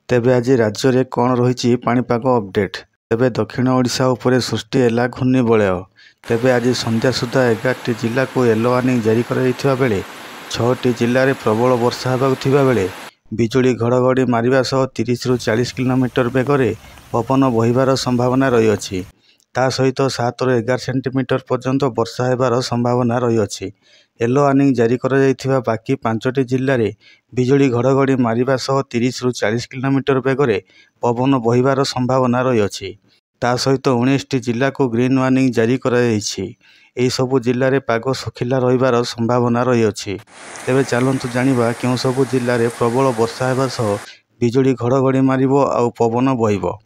तेबे आज राज्य में कौन रही पाणीपाग अपडेट। तेबे दक्षिण ओडिशा उपरे सृष्टि है घूर्णिबलय। तेबे आज संध्या सुधा 11टी जिला को येलो वार्निंग जारी कर बेले 6टी जिले में प्रबल वर्षा होगा बेले बिजुली घड़घड़ी मारिबा सह 30 ରୁ 40 किलोमीटर बेगर पवन बहिबार संभावना रही। ता सहित 7 ରୁ 11 सेंटीमीटर पर्यंत वर्षा होबार संभावना रही। येलो वार्निंग जारी कर बाकी 5टी जिले में बिजुली घड़घड़ी मारिबा सह 30 ରୁ 40 किलोमीटर बेगर पवन बहिबार संभावना रही। ता सहित 19टी जिला को ग्रीन वार्निंग जारी कर सबु जिले में पाग सुखिला रहिबार संभावना रही। तेबे चलतु जानिबा केउं सबु जिले में प्रबल वर्षा होगा सह बिजुली घड़घड़ी मारिबो आउ पवन बहिबो।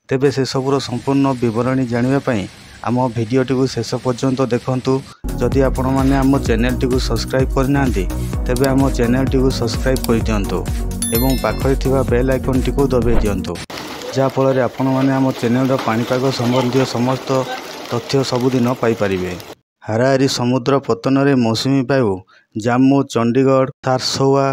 तेबे से सबुर संपूर्ण विवरणी जानिबा आम भिडियोटी को शेष पर्यंत देखंतु। जदि आपण माने आम चैनल टी को सब्सक्राइब करना तेबे आम चैनल टी को सब्सक्राइब कर दियंतु एवं पाखरे थिबा बेल आइकन टी को दबाई दियंतु, जा फल आपण माने आम चैनल पाणीपाग संबंधी समस्त तथ्य सबुदिन पाई परिबे। हाराहारी समुद्र पतन रे मौसुमी वायु जम्मू, चंडीगढ़, थारसोवा,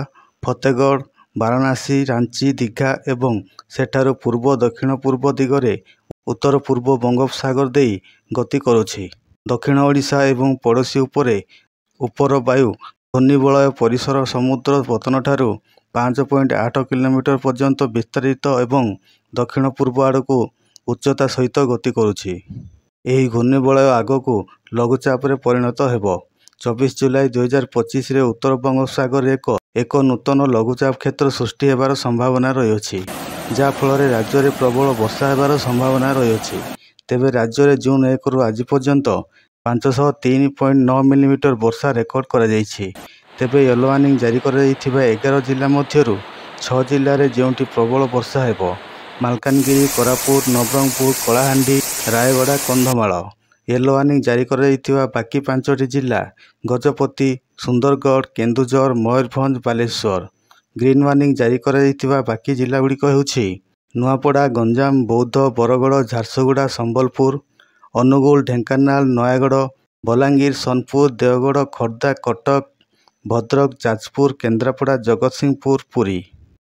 फतेगढ़, वाराणसी, रांची, दीघा एवं सेठारु पूर्व दक्षिण पूर्व दिगरे उत्तर पूर्व बंगोपसागर दे गति करुछि। दक्षिण ओडिशा एवं पड़ोशी उपर वायु घूर्णिबलय परिसर समुद्र पतन ठारू 5.8 किलोमीटर पर्यंत विस्तारित एवं दक्षिण पूर्व आड़ को उच्चता सहित गति करुछि। एही घूर्णिबलय आगकू लघुचाप रे परिणत हेबो। 24 जुलाई 2025 रे उत्तर बंगोपसागर एक नूतन लघुचाप क्षेत्र सृष्टि हेबार संभावना रही, जा फल राज्य में प्रबल वर्षा हेबार संभावना रही। तेबे राज्य में जून 1 रु आज पर्यंत 503.9 मिलीमीटर वर्षा रेकर्ड करा जायछि। तेबे येलो वार्निंग जारी कर 11 जिला मध्यरु 6 जिले में जोंठी प्रबल वर्षा हेबो मालकानगिरी, कोरापुट, नवरंगपुर, कलाहांडी, रायगड़ा, कंधमाल। येलो वार्निंग जारी कर बाकी 5टी जिला गजपति, सुंदरगढ़, केन्दुझर, मयूरभंज, बालेश्वर। ग्रीन वार्निंग जारी कर बाकी जिलागुड़िक हेउछि नुआपड़ा, गंजाम, बौद्ध, बरगड़, झारसुगुड़ा, संबलपुर, अनुगुल, ढेंकानाल, नयागड़, बलांगीर, सोनपुर, देवगढ़, खोर्धा, कटक, भद्रक, जाजपुर, केन्द्रापड़ा, जगतसिंहपुर, पुरी।